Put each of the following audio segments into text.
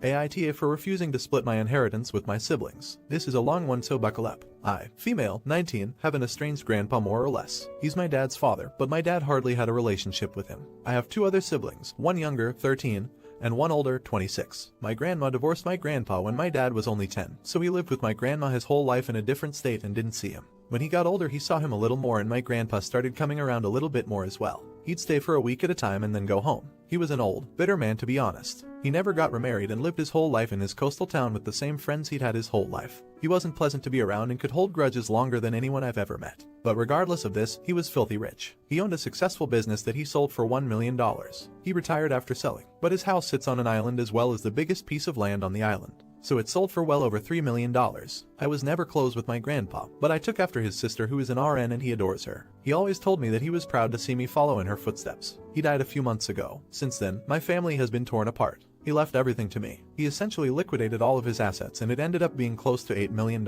AITA for refusing to split my inheritance with my siblings. This is a long one, so buckle up. I, female, 19, have an estranged grandpa more or less. He's my dad's father, but my dad hardly had a relationship with him. I have two other siblings, one younger, 13, and one older, 26. My grandma divorced my grandpa when my dad was only 10, so he lived with my grandma his whole life in a different state and didn't see him. When he got older, he saw him a little more, and my grandpa started coming around a little bit more as well. He'd stay for a week at a time and then go home. He was an old, bitter man, to be honest. He never got remarried and lived his whole life in his coastal town with the same friends he'd had his whole life. He wasn't pleasant to be around and could hold grudges longer than anyone I've ever met. But regardless of this, he was filthy rich. He owned a successful business that he sold for $1 million. He retired after selling, but his house sits on an island as well as the biggest piece of land on the island. So it sold for well over $3 million. I was never close with my grandpa, but I took after his sister, who is an RN, and he adores her. He always told me that he was proud to see me follow in her footsteps. He died a few months ago. Since then, my family has been torn apart. He left everything to me. He essentially liquidated all of his assets, and it ended up being close to $8 million.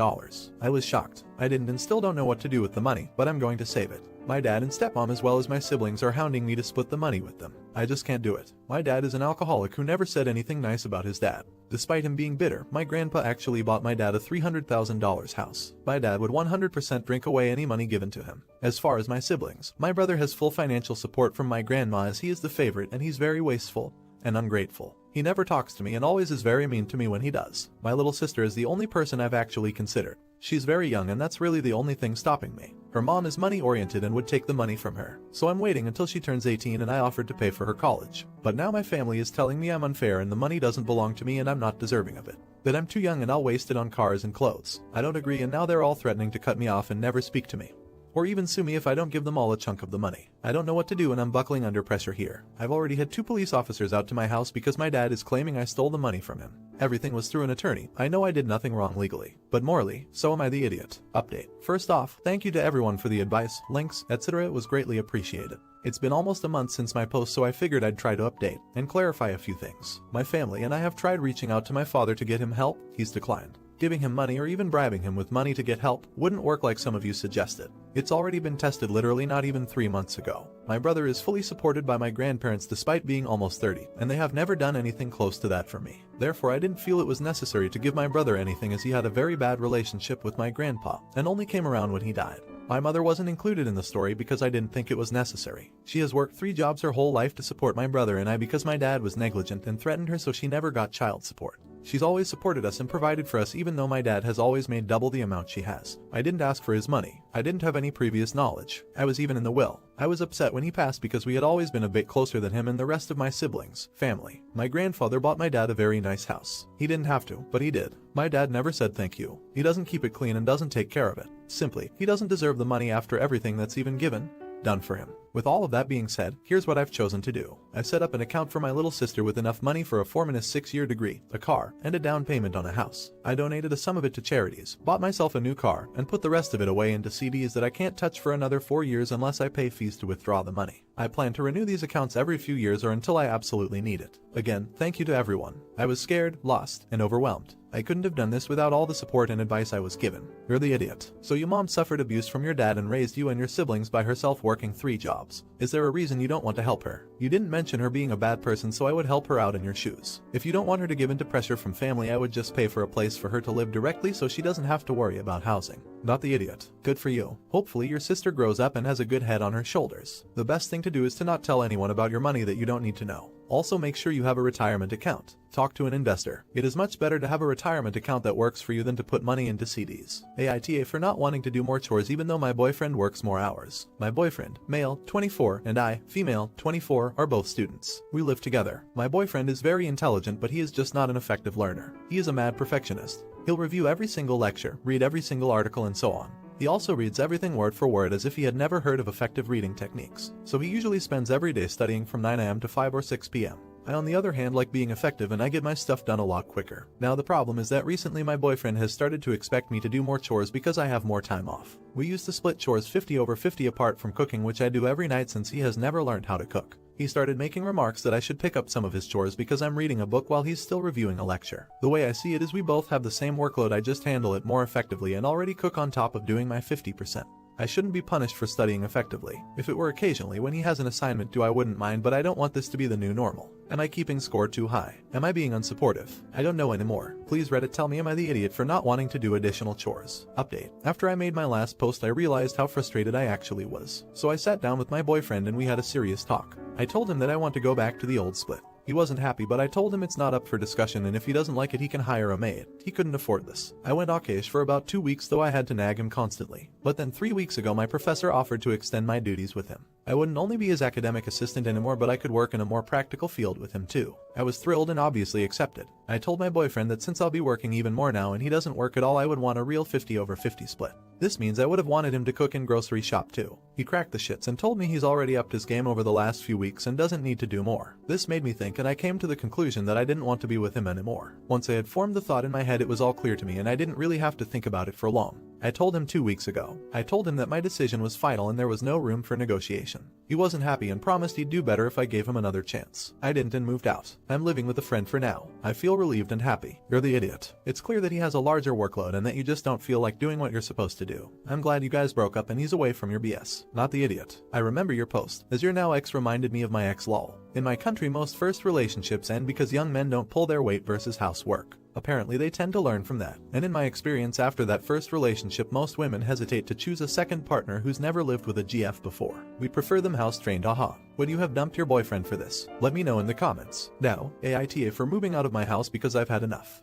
I was shocked. I didn't and still don't know what to do with the money, but I'm going to save it. My dad and stepmom as well as my siblings are hounding me to split the money with them. I just can't do it. My dad is an alcoholic who never said anything nice about his dad. Despite him being bitter, my grandpa actually bought my dad a $300,000 house. My dad would 100% drink away any money given to him. As far as my siblings, my brother has full financial support from my grandma as he is the favorite, and he's very wasteful and ungrateful. He never talks to me and always is very mean to me when he does. My little sister is the only person I've actually considered. She's very young, and that's really the only thing stopping me. Her mom is money oriented and would take the money from her. So I'm waiting until she turns 18, and I offered to pay for her college. But now my family is telling me I'm unfair and the money doesn't belong to me and I'm not deserving of it. That I'm too young and I'll waste it on cars and clothes. I don't agree, and now they're all threatening to cut me off and never speak to me, or even sue me if I don't give them all a chunk of the money. I don't know what to do, and I'm buckling under pressure here. I've already had 2 police officers out to my house because my dad is claiming I stole the money from him. Everything was through an attorney. I know I did nothing wrong legally, but morally, so am I the idiot. Update. First off, thank you to everyone for the advice, links, etc. It was greatly appreciated. It's been almost a month since my post, so I figured I'd try to update and clarify a few things. My family and I have tried reaching out to my father to get him help. He's declined. Giving him money or even bribing him with money to get help wouldn't work like some of you suggested. It's already been tested literally not even 3 months ago. My brother is fully supported by my grandparents despite being almost 30, and they have never done anything close to that for me. Therefore, I didn't feel it was necessary to give my brother anything, as he had a very bad relationship with my grandpa and only came around when he died. My mother wasn't included in the story because I didn't think it was necessary. She has worked 3 jobs her whole life to support my brother and I because my dad was negligent and threatened her, so she never got child support. She's always supported us and provided for us, even though my dad has always made double the amount she has. I didn't ask for his money. I didn't have any previous knowledge. I was even in the will. I was upset when he passed because we had always been a bit closer than him and the rest of my siblings, family. My grandfather bought my dad a very nice house. He didn't have to, but he did. My dad never said thank you. He doesn't keep it clean and doesn't take care of it. Simply, he doesn't deserve the money after everything that's even done for him. With all of that being said, here's what I've chosen to do. I've set up an account for my little sister with enough money for a 4-6-year degree, a car, and a down payment on a house. I donated a sum of it to charities, bought myself a new car, and put the rest of it away into CDs that I can't touch for another 4 years unless I pay fees to withdraw the money. I plan to renew these accounts every few years or until I absolutely need it. Again, thank you to everyone. I was scared, lost, and overwhelmed. I couldn't have done this without all the support and advice I was given. You're the idiot. So your mom suffered abuse from your dad and raised you and your siblings by herself, working 3 jobs. Is there a reason you don't want to help her? You didn't mention her being a bad person, so I would help her out in your shoes. If you don't want her to give in to pressure from family, I would just pay for a place for her to live directly so she doesn't have to worry about housing. Not the idiot. Good for you. Hopefully your sister grows up and has a good head on her shoulders. The best thing to do is to not tell anyone about your money that you don't need to know. Also, make sure you have a retirement account. Talk to an investor. It is much better to have a retirement account that works for you than to put money into CDs. AITA for not wanting to do more chores even though my boyfriend works more hours. My boyfriend, male, 24, and I, female, 24, are both students. We live together. My boyfriend is very intelligent, but he is just not an effective learner. He is a mad perfectionist. He'll review every single lecture, read every single article, and so on. He also reads everything word for word as if he had never heard of effective reading techniques. So he usually spends every day studying from 9 AM to 5 or 6 PM. I, on the other hand, like being effective, and I get my stuff done a lot quicker. Now the problem is that recently my boyfriend has started to expect me to do more chores because I have more time off. We used to split chores 50/50 apart from cooking, which I do every night since he has never learned how to cook. He started making remarks that I should pick up some of his chores because I'm reading a book while he's still reviewing a lecture. The way I see it is we both have the same workload, I just handle it more effectively and already cook on top of doing my 50%. I shouldn't be punished for studying effectively. If it were occasionally when he has an assignment due I wouldn't mind, but I don't want this to be the new normal. Am I keeping score too high? Am I being unsupportive? I don't know anymore. Please Reddit tell me, am I the idiot for not wanting to do additional chores? Update. After I made my last post I realized how frustrated I actually was. So I sat down with my boyfriend and we had a serious talk. I told him that I want to go back to the old split. He wasn't happy, but I told him it's not up for discussion and if he doesn't like it he can hire a maid. He couldn't afford this. I went hawkish for about 2 weeks, though I had to nag him constantly. But then 3 weeks ago my professor offered to extend my duties with him. I wouldn't only be his academic assistant anymore, but I could work in a more practical field with him too. I was thrilled and obviously accepted. I told my boyfriend that since I'll be working even more now and he doesn't work at all, I would want a real 50/50 split. This means I would have wanted him to cook and grocery shop too. He cracked the shits and told me he's already upped his game over the last few weeks and doesn't need to do more. This made me think, and I came to the conclusion that I didn't want to be with him anymore. Once I had formed the thought in my head, it was all clear to me and I didn't really have to think about it for long. I told him 2 weeks ago. I told him that my decision was final and there was no room for negotiation. He wasn't happy and promised he'd do better if I gave him another chance. I didn't and moved out. I'm living with a friend for now. I feel relieved and happy. You're the idiot. It's clear that he has a larger workload and that you just don't feel like doing what you're supposed to do. I'm glad you guys broke up and he's away from your BS. Not the idiot. I remember your post. As your now ex reminded me of my ex lol. In my country most first relationships end because young men don't pull their weight versus housework. Apparently they tend to learn from that. And in my experience after that first relationship most women hesitate to choose a second partner who's never lived with a GF before. We prefer them house trained. Haha. Would you have dumped your boyfriend for this? Let me know in the comments. Now, AITA for moving out of my house because I've had enough.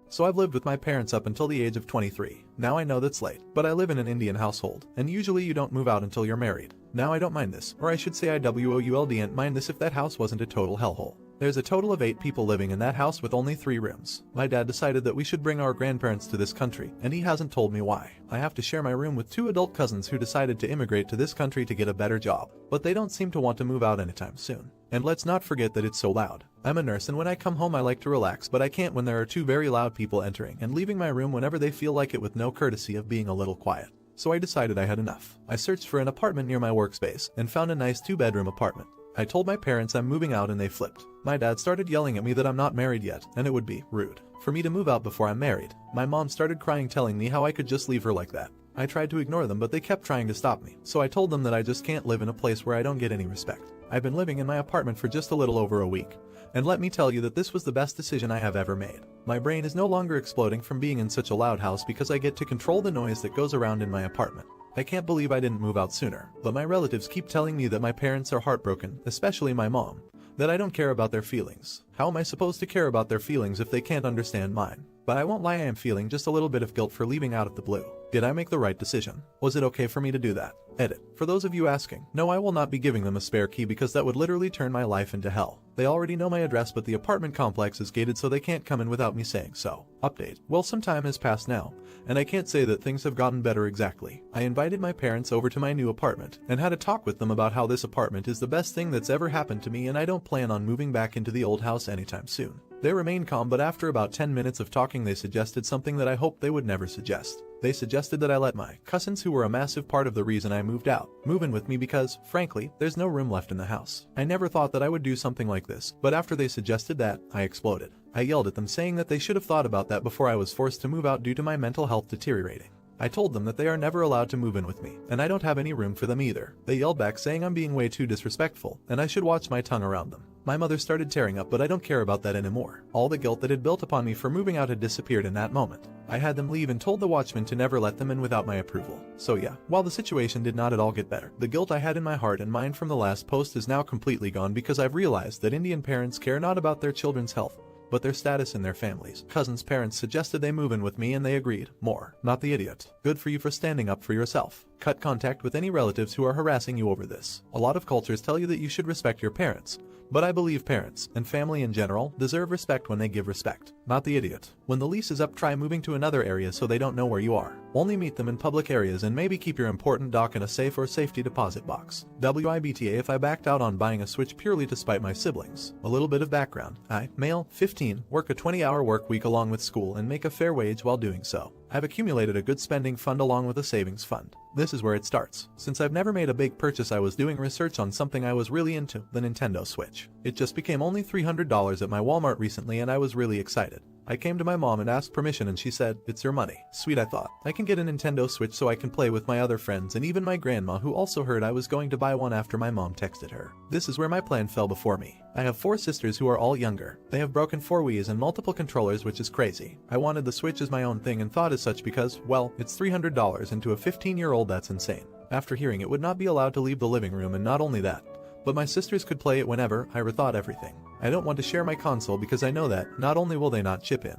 So I've lived with my parents up until the age of 23. Now I know that's late, but I live in an Indian household, and usually you don't move out until you're married. Now I don't mind this, or I should say I wouldn't mind this if that house wasn't a total hellhole. There's a total of 8 people living in that house with only 3 rooms. My dad decided that we should bring our grandparents to this country, and he hasn't told me why. I have to share my room with 2 adult cousins who decided to immigrate to this country to get a better job, but they don't seem to want to move out anytime soon. And let's not forget that it's so loud. I'm a nurse and when I come home I like to relax, but I can't when there are 2 very loud people entering and leaving my room whenever they feel like it with no courtesy of being a little quiet. So I decided I had enough. I searched for an apartment near my workspace and found a nice 2-bedroom apartment. I told my parents I'm moving out and they flipped. My dad started yelling at me that I'm not married yet and it would be rude for me to move out before I'm married. My mom started crying, telling me how I could just leave her like that. I tried to ignore them, but they kept trying to stop me. So I told them that I just can't live in a place where I don't get any respect. I've been living in my apartment for just a little over a week. And let me tell you that this was the best decision I have ever made. My brain is no longer exploding from being in such a loud house because I get to control the noise that goes around in my apartment. I can't believe I didn't move out sooner, but my relatives keep telling me that my parents are heartbroken, especially my mom, that I don't care about their feelings. How am I supposed to care about their feelings if they can't understand mine? But I won't lie, I am feeling just a little bit of guilt for leaving out of the blue. Did I make the right decision? Was it okay for me to do that? Edit. For those of you asking, no, I will not be giving them a spare key because that would literally turn my life into hell. They already know my address, but the apartment complex is gated so they can't come in without me saying so. Update. Well, some time has passed now, and I can't say that things have gotten better exactly. I invited my parents over to my new apartment and had a talk with them about how this apartment is the best thing that's ever happened to me and I don't plan on moving back into the old house anytime soon. They remained calm, but after about 10 minutes of talking they suggested something that I hoped they would never suggest. They suggested that I let my cousins, who were a massive part of the reason I moved out, move in with me because, frankly, there's no room left in the house. I never thought that I would do something like this, but after they suggested that, I exploded. I yelled at them, saying that they should have thought about that before I was forced to move out due to my mental health deteriorating. I told them that they are never allowed to move in with me, and I don't have any room for them either. They yelled back saying I'm being way too disrespectful, and I should watch my tongue around them. My mother started tearing up, but I don't care about that anymore. All the guilt that had built upon me for moving out had disappeared in that moment. I had them leave and told the watchman to never let them in without my approval. So yeah, while the situation did not at all get better, the guilt I had in my heart and mind from the last post is now completely gone because I've realized that Indian parents care not about their children's health, but their status in their families. Cousins' parents suggested they move in with me and they agreed. More. Not the idiot. Good for you for standing up for yourself. Cut contact with any relatives who are harassing you over this. A lot of cultures tell you that you should respect your parents, but I believe parents, and family in general, deserve respect when they give respect. Not the idiot. When the lease is up, try moving to another area so they don't know where you are. Only meet them in public areas and maybe keep your important doc in a safe or safety deposit box. WIBTA if I backed out on buying a Switch purely to spite my siblings. A little bit of background. I, male, 15, work a 20-hour work week along with school and make a fair wage while doing so. I've accumulated a good spending fund along with a savings fund. This is where it starts. Since I've never made a big purchase, I was doing research on something I was really into, the Nintendo Switch. It just became only $300 at my Walmart recently and I was really excited. I came to my mom and asked permission and she said, "It's your money." Sweet, I thought. I can get a Nintendo Switch so I can play with my other friends and even my grandma, who also heard I was going to buy one after my mom texted her. This is where my plan fell before me. I have 4 sisters who are all younger. They have broken 4 Wiis and multiple controllers, which is crazy. I wanted the Switch as my own thing and thought as such because, well, it's $300 and to a 15-year-old that's insane. After hearing it would not be allowed to leave the living room, and not only that, but my sisters could play it whenever, I rethought everything. I don't want to share my console because I know that not only will they not chip in,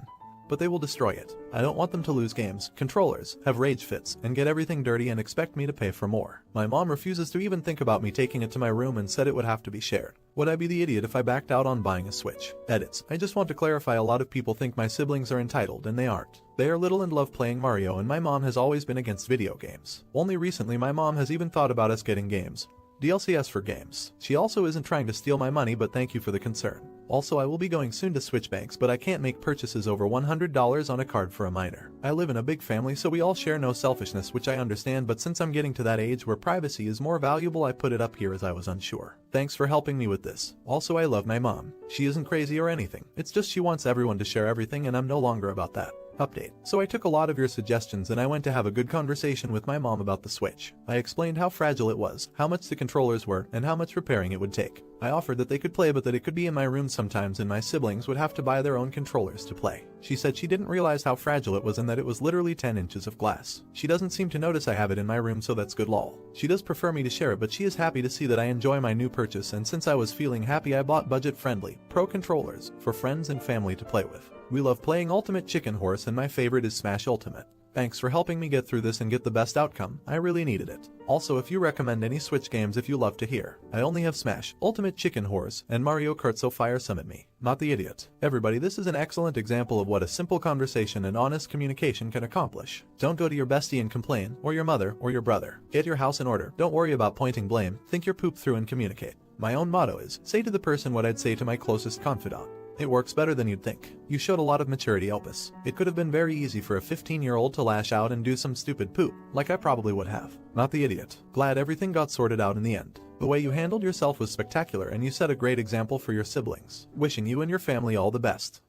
but they will destroy it. I don't want them to lose games, controllers, have rage fits, and get everything dirty and expect me to pay for more. My mom refuses to even think about me taking it to my room and said it would have to be shared. Would I be the idiot if I backed out on buying a Switch? Edits. I just want to clarify, a lot of people think my siblings are entitled, and they aren't. They are little and love playing Mario, and my mom has always been against video games. Only recently my mom has even thought about us getting games. DLCS for games. She also isn't trying to steal my money, but thank you for the concern. Also, I will be going soon to Switch banks, but I can't make purchases over $100 on a card for a minor. I live in a big family, so we all share, no selfishness, which I understand, but since I'm getting to that age where privacy is more valuable, I put it up here as I was unsure. Thanks for helping me with this. Also, I love my mom. She isn't crazy or anything. It's just she wants everyone to share everything, and I'm no longer about that. Update. So I took a lot of your suggestions and I went to have a good conversation with my mom about the Switch. I explained how fragile it was, how much the controllers were, and how much repairing it would take. I offered that they could play, but that it could be in my room sometimes and my siblings would have to buy their own controllers to play. She said she didn't realize how fragile it was and that it was literally 10 inches of glass. She doesn't seem to notice I have it in my room, so that's good lol. She does prefer me to share it, but she is happy to see that I enjoy my new purchase, and since I was feeling happy, I bought budget-friendly, pro controllers for friends and family to play with. We love playing Ultimate Chicken Horse and my favorite is Smash Ultimate. Thanks for helping me get through this and get the best outcome. I really needed it. Also, if you recommend any Switch games, if you love to hear. I only have Smash, Ultimate Chicken Horse, and Mario Kart, so fire some at me. Not the idiot. Everybody, this is an excellent example of what a simple conversation and honest communication can accomplish. Don't go to your bestie and complain, or your mother, or your brother. Get your house in order. Don't worry about pointing blame. Think your poop through and communicate. My own motto is, say to the person what I'd say to my closest confidant. It works better than you'd think. You showed a lot of maturity, Opus. It could have been very easy for a 15-year-old to lash out and do some stupid poop, like I probably would have. Not the idiot. Glad everything got sorted out in the end. The way you handled yourself was spectacular and you set a great example for your siblings. Wishing you and your family all the best.